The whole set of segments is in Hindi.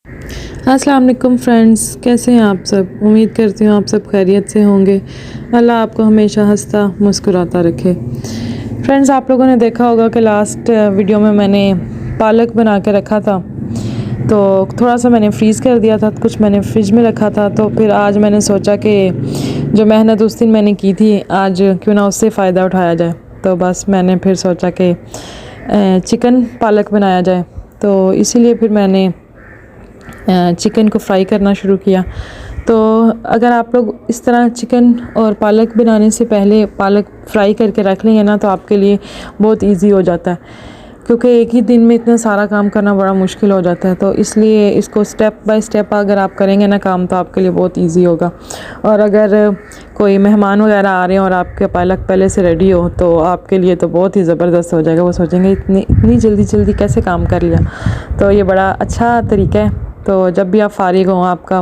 अस्सलाम वालेकुम फ्रेंड्स, कैसे हैं आप सब। उम्मीद करती हूँ आप सब खैरियत से होंगे। अल्लाह आपको हमेशा हंसता मुस्कुराता रखे। फ्रेंड्स, आप लोगों ने देखा होगा कि लास्ट वीडियो में मैंने पालक बना के रखा था, तो थोड़ा सा मैंने फ्रीज़ कर दिया था, कुछ मैंने फ्रिज में रखा था। तो फिर आज मैंने सोचा कि जो मेहनत उस दिन मैंने की थी, आज क्यों ना उससे फ़ायदा उठाया जाए। तो बस मैंने फिर सोचा कि चिकन पालक बनाया जाए। तो इसीलिए फिर मैंने चिकन को फ्राई करना शुरू किया। तो अगर आप लोग इस तरह चिकन और पालक बनाने से पहले पालक फ्राई करके रख लेंगे ना, तो आपके लिए बहुत इजी हो जाता है, क्योंकि एक ही दिन में इतना सारा काम करना बड़ा मुश्किल हो जाता है। तो इसलिए इसको स्टेप बाय स्टेप अगर आप करेंगे ना काम, तो आपके लिए बहुत ईजी होगा। और अगर कोई मेहमान वगैरह आ रहे हैं और आपके पालक पहले से रेडी हो, तो आपके लिए तो बहुत ही ज़बरदस्त हो जाएगा। वो सोचेंगे इतनी जल्दी जल्दी कैसे काम कर लिया। तो ये बड़ा अच्छा तरीका है। तो जब भी आप फारिग हो, आपका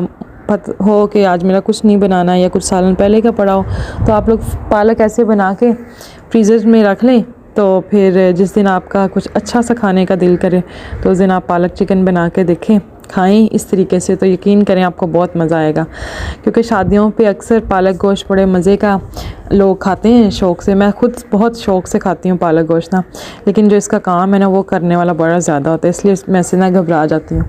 पता हो कि आज मेरा कुछ नहीं बनाना या कुछ सालन पहले का पड़ा हो, तो आप लोग पालक ऐसे बना के फ्रीज़र में रख लें। तो फिर जिस दिन आपका कुछ अच्छा सा खाने का दिल करे, तो उस दिन आप पालक चिकन बना के देखें, खाएं इस तरीके से, तो यकीन करें आपको बहुत मज़ा आएगा। क्योंकि शादियों पे अक्सर पालक गोश्त बड़े मज़े का लोग खाते हैं शौक़ से। मैं खुद बहुत शौक़ से खाती हूँ पालक गोश्त ना, लेकिन जो इसका काम है ना, वो करने वाला बड़ा ज़्यादा होता है, इसलिए मैं से ना घबरा जाती हूँ।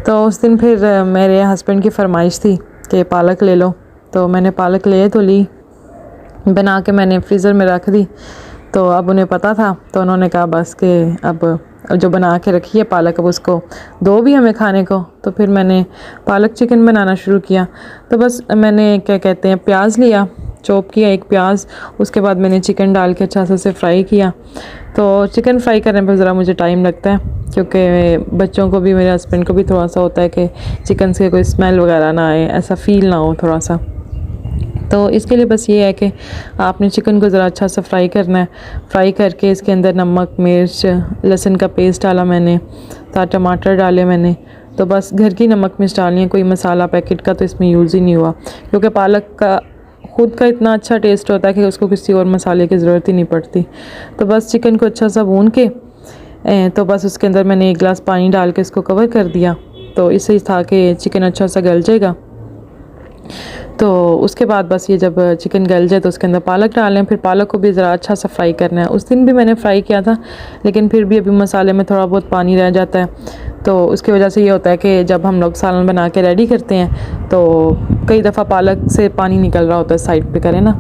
तो उस दिन फिर मेरे हस्बैंड की फरमाइश थी कि पालक ले लो, तो मैंने पालक ले तो ली, बना के मैंने फ्रीज़र में रख दी। तो अब उन्हें पता था, तो उन्होंने कहा बस कि अब जो बना के रखी है पालक, अब उसको दो भी हमें खाने को। तो फिर मैंने पालक चिकन बनाना शुरू किया। तो बस मैंने क्या कहते हैं, प्याज लिया, चॉप किया एक प्याज, उसके बाद मैंने चिकन डाल के अच्छा सा उसे फ्राई किया। तो चिकन फ्राई करने पर ज़रा मुझे टाइम लगता है, क्योंकि बच्चों को भी, मेरे हस्बैंड को भी थोड़ा सा होता है कि चिकन से कोई स्मेल वगैरह ना आए, ऐसा फ़ील ना हो थोड़ा सा। तो इसके लिए बस ये है कि आपने चिकन को ज़रा अच्छा सा फ्राई करना है। फ्राई करके इसके अंदर नमक, मिर्च, लहसुन का पेस्ट डाला मैंने, साथ टमाटर डाले मैंने। तो बस घर की नमक मिर्च डालनी है, कोई मसाला पैकेट का तो इसमें यूज़ ही नहीं हुआ, क्योंकि पालक का खुद का इतना अच्छा टेस्ट होता है कि उसको किसी और मसाले की ज़रूरत ही नहीं पड़ती। तो बस चिकन को अच्छा सा भून के तो बस उसके अंदर मैंने 1 गिलास पानी डाल के इसको कवर कर दिया। तो इससे ही था कि चिकन अच्छा सा गल जाएगा। तो उसके बाद बस ये जब चिकन गल जाए तो उसके अंदर पालक डालें, फिर पालक को भी ज़रा अच्छा सा फ्राई करना है। उस दिन भी मैंने फ्राई किया था, लेकिन फिर भी अभी मसाले में थोड़ा बहुत पानी रह जाता है। तो उसकी वजह से ये होता है कि जब हम लोग सालन बना के रेडी करते हैं, तो कई दफ़ा पालक से पानी निकल रहा होता है, साइड पे करें ना।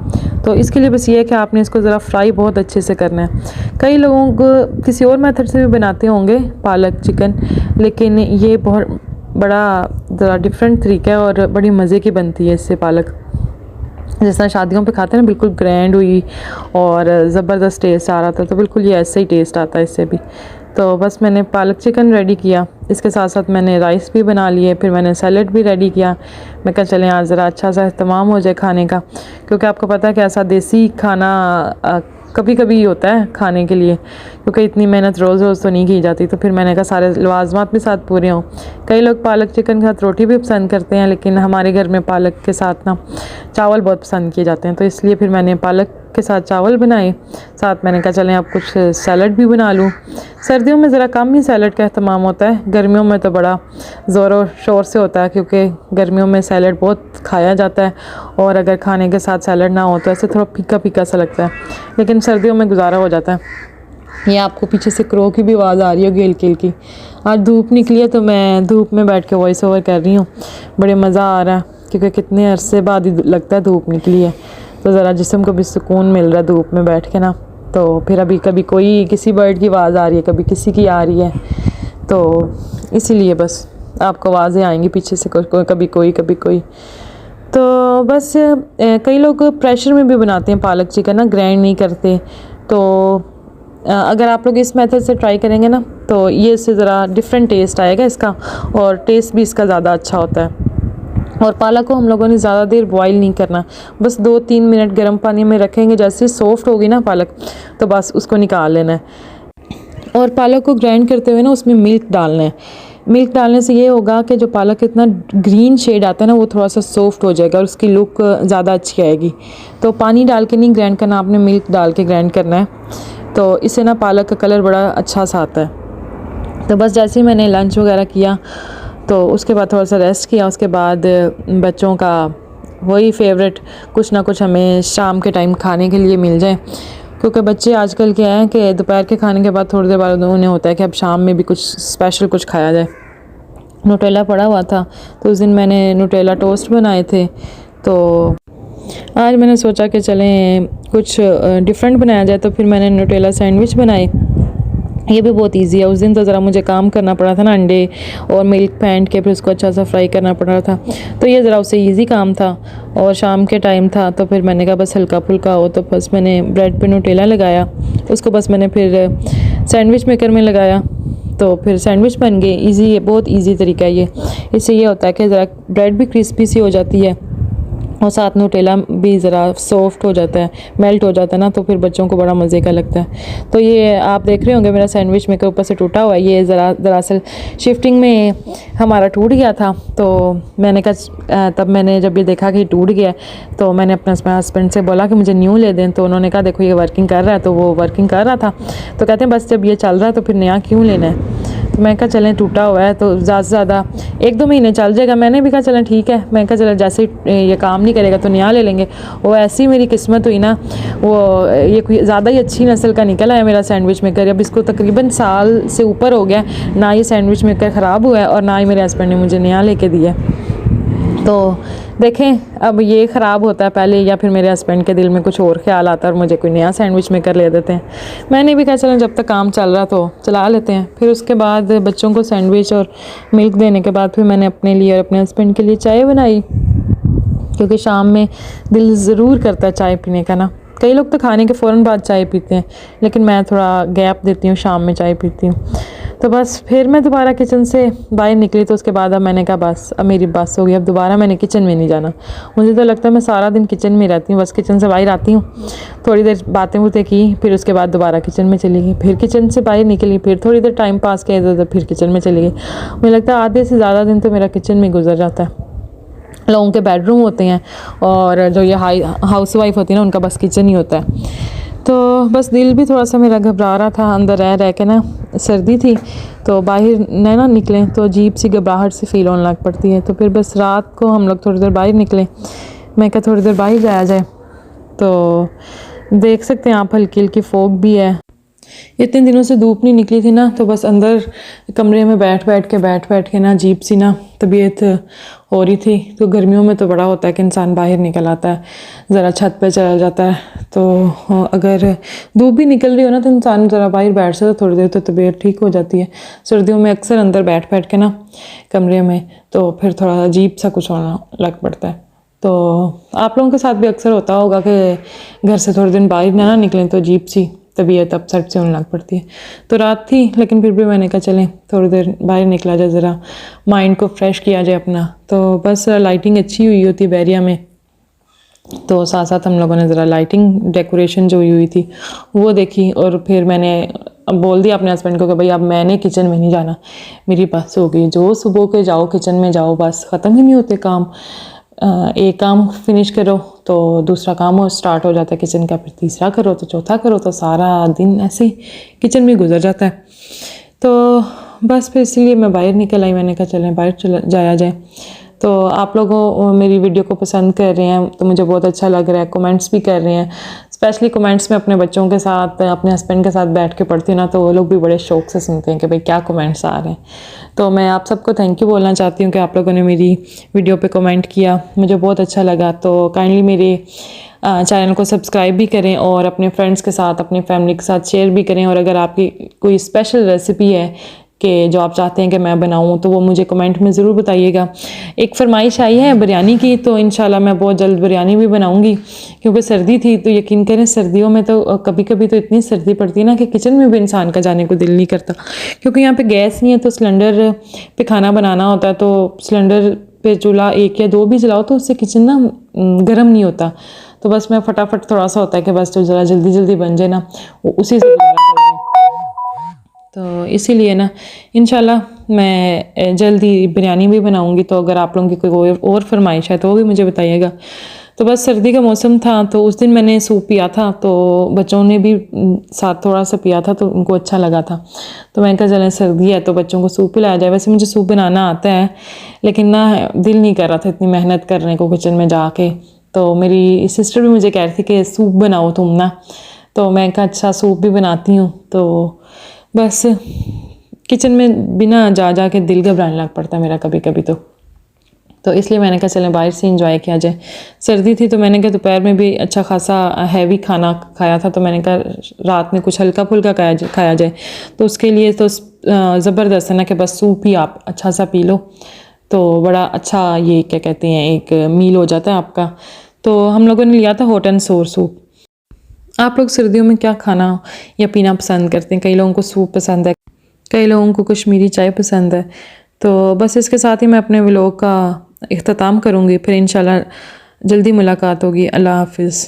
तो इसके लिए बस ये है कि आपने इसको ज़रा फ्राई बहुत अच्छे से करना है। कई लोगों को किसी और मेथड से भी बनाते होंगे पालक चिकन, लेकिन ये बहुत बड़ा ज़रा डिफरेंट तरीका है और बड़ी मज़े की बनती है इससे पालक। जिस तरह शादियों पे खाते हैं ना, बिल्कुल ग्रैंड हुई और ज़बरदस्त टेस्ट आ रहा था, तो बिल्कुल ये ऐसे ही टेस्ट आता है इससे भी। तो बस मैंने पालक चिकन रेडी किया, इसके साथ साथ मैंने राइस भी बना लिए, फिर मैंने सैलड भी रेडी किया। मैं कहा चलें आज ज़रा अच्छा सा इस्तेमाल हो जाए खाने का, क्योंकि आपको पता है कि ऐसा देसी खाना कभी कभी होता है खाने के लिए, क्योंकि इतनी मेहनत रोज़ रोज़ तो नहीं की जाती। तो फिर मैंने कहा सारे लवाजमात भी साथ पूरे हों। कई लोग पालक चिकन के साथ रोटी भी पसंद करते हैं, लेकिन हमारे घर में पालक के साथ ना चावल बहुत पसंद किए जाते हैं। तो इसलिए फिर मैंने पालक के साथ चावल बनाए, साथ मैंने कहा चलें अब कुछ सैलड भी बना लूँ। सर्दियों में ज़रा कम ही सैलड का अहतमाम होता है, गर्मियों में तो बड़ा ज़ोर शोर से होता है, क्योंकि गर्मियों में सैलड बहुत खाया जाता है, और अगर खाने के साथ सैलड ना हो तो ऐसे थोड़ा फीका फीका सा लगता है, लेकिन सर्दियों में गुजारा हो जाता है। ये आपको पीछे से क्रो की भी आवाज़ आ रही होगी हल्की हल्की। आज धूप निकली है, तो मैं धूप में बैठ के वॉइस ओवर कर रही हूँ। बड़े मज़ा आ रहा है, क्योंकि कितने अरसे बाद ही लगता है धूप निकली है, तो ज़रा जिस्म को भी सुकून मिल रहा है धूप में बैठ के ना। तो फिर अभी कभी कोई किसी बर्ड की आवाज़ आ रही है, कभी किसी की आ रही है, तो इसीलिए बस आपको आवाज़ें आएंगी पीछे से, कभी कोई कभी कोई। तो बस कई लोग प्रेशर में भी बनाते हैं पालक चिकन ना, ग्राइंड नहीं करते। तो अगर आप लोग इस मेथड से ट्राई करेंगे ना, तो ये इससे ज़रा डिफरेंट टेस्ट आएगा इसका, और टेस्ट भी इसका ज़्यादा अच्छा होता है। और पालक को हम लोगों ने ज़्यादा देर बॉईल नहीं करना, बस 2-3 मिनट गर्म पानी में रखेंगे। जैसे सॉफ्ट होगी ना पालक, तो बस उसको निकाल लेना है। और पालक को ग्राइंड करते हुए ना उसमें मिल्क डालना है। मिल्क डालने से ये होगा कि जो पालक इतना ग्रीन शेड आता है ना, वो थोड़ा सा सॉफ्ट हो जाएगा और उसकी लुक ज़्यादा अच्छी आएगी। तो पानी डाल के नहीं ग्राइंड करना, आपने मिल्क डाल के ग्राइंड करना है, तो इससे ना पालक का कलर बड़ा अच्छा सा आता है। तो बस जैसे ही मैंने लंच वगैरह किया, तो उसके बाद थोड़ा सा रेस्ट किया। उसके बाद बच्चों का वही फेवरेट कुछ ना कुछ हमें शाम के टाइम खाने के लिए मिल जाए, क्योंकि बच्चे आजकल क्या है कि दोपहर के खाने के बाद थोड़ी देर बाद उन्हें होता है कि अब शाम में भी कुछ स्पेशल कुछ खाया जाए। न्यूटेला पड़ा हुआ था तो उस दिन मैंने न्यूटेला टोस्ट बनाए थे, तो आज मैंने सोचा कि चलें कुछ डिफरेंट बनाया जाए, तो फिर मैंने न्यूटेला सैंडविच बनाए। ये भी बहुत इजी है। उस दिन तो ज़रा मुझे काम करना पड़ा था ना, अंडे और मिल्क फेंट के फिर उसको अच्छा सा फ्राई करना पड़ रहा था, तो ये ज़रा उससे इजी काम था और शाम के टाइम था, तो फिर मैंने कहा बस हल्का फुल्का हो। तो बस मैंने ब्रेड पे न्यूटेला लगाया, उसको बस मैंने फिर सैंडविच मेकर में लगाया, तो फिर सैंडविच बन गए। इजी है, बहुत इजी तरीका है ये। इससे ये होता है कि ज़रा ब्रेड भी क्रिस्पी सी हो जाती है और साथ न्यूटेला भी ज़रा सॉफ्ट हो जाता है, मेल्ट हो जाता है ना, तो फिर बच्चों को बड़ा मज़े का लगता है। तो ये आप देख रहे होंगे मेरा सैंडविच मेकर ऊपर से टूटा हुआ है। ये दरअसल शिफ्टिंग में हमारा टूट गया था, तो मैंने कहा तब मैंने जब ये देखा कि टूट गया तो मैंने अपने हस्बैंड से बोला कि मुझे न्यू ले दें, तो उन्होंने कहा देखो ये वर्किंग कर रहा है, तो वो वर्किंग कर रहा था, तो कहते हैं बस जब ये चल रहा है तो फिर नया क्यों लेना है। तो मैं कहा चलें टूटा हुआ है तो ज़्यादा से ज़्यादा 1-2 महीने चल जाएगा। मैंने भी कहा चलें ठीक है, मैं कहा चलें जैसे ये काम नहीं करेगा तो नया ले लेंगे। वो ऐसी मेरी किस्मत हुई ना, वो ये कोई ज़्यादा ही अच्छी नस्ल का निकल आया मेरा सैंडविच मेकर। अब इसको तकरीबन साल से ऊपर हो गया, ना ये सैंडविच मेकर ख़राब हुआ है और ना ही मेरे हस्बैंड ने मुझे नया लेके दिया। तो देखें अब ये ख़राब होता है पहले, या फिर मेरे हस्बैंड के दिल में कुछ और ख्याल आता है और मुझे कोई नया सैंडविच मेकर ले देते हैं। मैंने भी कहा चलें जब तक काम चल रहा तो चला लेते हैं। फिर उसके बाद बच्चों को सैंडविच और मिल्क देने के बाद फिर मैंने अपने लिए और अपने हस्बैंड के लिए चाय बनाई, क्योंकि शाम में दिल ज़रूर करता है चाय पीने का ना। कई लोग तो खाने के फ़ौरन बाद चाय पीते हैं, लेकिन मैं थोड़ा गैप देती हूँ, शाम में चाय पीती हूँ। तो बस फिर मैं दोबारा किचन से बाहर निकली, तो उसके बाद अब मैंने कहा बस अब मेरी बस हो गई, अब दोबारा मैंने किचन में नहीं जाना। मुझे तो लगता है मैं सारा दिन किचन में रहती हूँ, बस किचन से बाहर आती हूँ, थोड़ी देर बातें वूतें की, फिर उसके बाद दोबारा किचन में चली गई, फिर किचन से बाहर निकली, फिर थोड़ी देर टाइम पास किया इधर उधर, फिर किचन में चली गई। मुझे लगता है आधे से ज़्यादा दिन तो मेरा किचन में गुजर जाता है। लोगों के बेडरूम होते हैं और जो ये हाउस वाइफ होती है ना, उनका बस किचन ही होता है। तो बस दिल भी थोड़ा सा मेरा घबरा रहा था, अंदर रह के ना, सर्दी थी तो बाहर ना निकलें तो अजीब सी घबराहट से फील होने लग पड़ती है। तो फिर बस रात को हम लोग थोड़ी देर बाहर निकले, मैं कहा थोड़ी देर बाहर जाया जाए। तो देख सकते हैं आप हल्की हल्की फॉग भी है। इतने दिनों से धूप नहीं निकली थी ना, तो बस अंदर कमरे में बैठ बैठ के ना अजीब सी ना तबीयत हो रही थी। तो गर्मियों में तो बड़ा होता है कि इंसान बाहर निकल आता है, ज़रा छत पे चला जाता है। तो अगर धूप भी निकल रही हो ना तो इंसान ज़रा बाहर बैठ सकता है थोड़ी देर, तो तबीयत ठीक हो जाती है। सर्दियों में अक्सर अंदर बैठ के ना कमरे में तो फिर थोड़ा अजीब सा कुछ होना लग पड़ता है। तो आप लोगों के साथ भी अक्सर होता होगा कि घर से थोड़े दिन बाहर ना निकलें तो अजीब सी तबीयत अपसेट से होने लग पड़ती है। तो रात थी, लेकिन फिर भी मैंने कहा चलें थोड़ी देर बाहर निकला जाए, ज़रा माइंड को फ्रेश किया जाए अपना। तो बस लाइटिंग अच्छी हुई होती है बैरिया में, तो साथ साथ हम लोगों ने ज़रा लाइटिंग डेकोरेशन जो हुई थी वो देखी। और फिर मैंने बोल दिया अपने हस्बैंड को कि भाई अब मैंने किचन में नहीं जाना, मेरी बस हो गई। जो सुबह के जाओ किचन में जाओ, बस ख़त्म ही नहीं होते काम। एक काम फिनिश करो तो दूसरा काम और स्टार्ट हो जाता है किचन का, फिर तीसरा करो तो चौथा करो, तो सारा दिन ऐसे ही किचन में गुजर जाता है। तो बस फिर इसलिए मैं बाहर निकल आई, मैंने कहा चलें बाहर जाया जाए। तो आप लोगों मेरी वीडियो को पसंद कर रहे हैं तो मुझे बहुत अच्छा लग रहा है, कमेंट्स भी कर रहे हैं। स्पेशली कमेंट्स में अपने बच्चों के साथ, अपने हस्बैंड के साथ बैठ के पढ़ती हूँ ना, तो वो लोग भी बड़े शौक से सुनते हैं कि भाई क्या कमेंट्स आ रहे हैं। तो मैं आप सबको थैंक यू बोलना चाहती हूँ कि आप लोगों ने मेरी वीडियो पे कमेंट किया, मुझे बहुत अच्छा लगा। तो काइंडली मेरे चैनल को सब्सक्राइब भी करें और अपने फ्रेंड्स के साथ, अपनी फैमिली के साथ शेयर भी करें। और अगर आपकी कोई स्पेशल रेसिपी है कि जो आप चाहते हैं कि मैं बनाऊं, तो वो मुझे कमेंट में ज़रूर बताइएगा। एक फरमाइश आई है बिरयानी की, तो इंशाल्लाह मैं बहुत जल्द बिरयानी भी बनाऊंगी, क्योंकि सर्दी थी तो यकीन करें सर्दियों में तो कभी कभी तो इतनी सर्दी पड़ती है ना कि किचन में भी इंसान का जाने को दिल नहीं करता, क्योंकि यहाँ पे गैस नहीं है। तो सिलेंडर पे खाना बनाना होता है, तो सिलेंडर पे चूल्हा 1 या 2 भी जलाओ तो उससे किचन ना गर्म नहीं होता। तो बस मैं फटाफट थोड़ा सा होता है कि बस जो ज़रा जल्दी जल्दी बन जाए ना, वो उसी से गुजारा कर जाए। तो इसीलिए ना इंशाल्लाह मैं जल्दी बिरयानी भी बनाऊंगी। तो अगर आप लोगों की कोई और फरमाइश है तो वो भी मुझे बताइएगा। तो बस सर्दी का मौसम था तो उस दिन मैंने सूप पिया था, तो बच्चों ने भी साथ थोड़ा सा पिया था तो उनको अच्छा लगा था। तो मैंने कहा चलें सर्दी है तो बच्चों को सूप पिलाया जाए। वैसे मुझे सूप बनाना आता है लेकिन ना दिल नहीं कर रहा था इतनी मेहनत करने को किचन में जाके। तो मेरी सिस्टर भी मुझे कह रही थी कि सूप बनाओ तुम ना, तो मैं कहा अच्छा सूप भी बनाती हूँ। तो बस किचन में बिना जा जा के दिल घबराने लग पड़ता है मेरा कभी कभी। तो इसलिए मैंने कहा चलें बाहर से इंजॉय किया जाए। सर्दी थी तो मैंने कहा दोपहर में भी अच्छा खासा हैवी खाना खाया था, तो मैंने कहा रात में कुछ हल्का फुल्का खाया जाए। तो उसके लिए तो ज़बरदस्त है ना कि बस सूप ही आप अच्छा सा पी लो, तो बड़ा अच्छा ये क्या कहते हैं एक मील हो जाता है आपका। तो हम लोगों ने लिया था हॉट एंड सोर सूप। आप लोग सर्दियों में क्या खाना या पीना पसंद करते हैं? कई लोगों को सूप पसंद है, कई लोगों को कश्मीरी चाय पसंद है। तो बस इसके साथ ही मैं अपने व्लॉग का इख्तिताम करूँगी, फिर इंशाल्लाह जल्दी मुलाकात होगी। अल्लाह हाफिज़।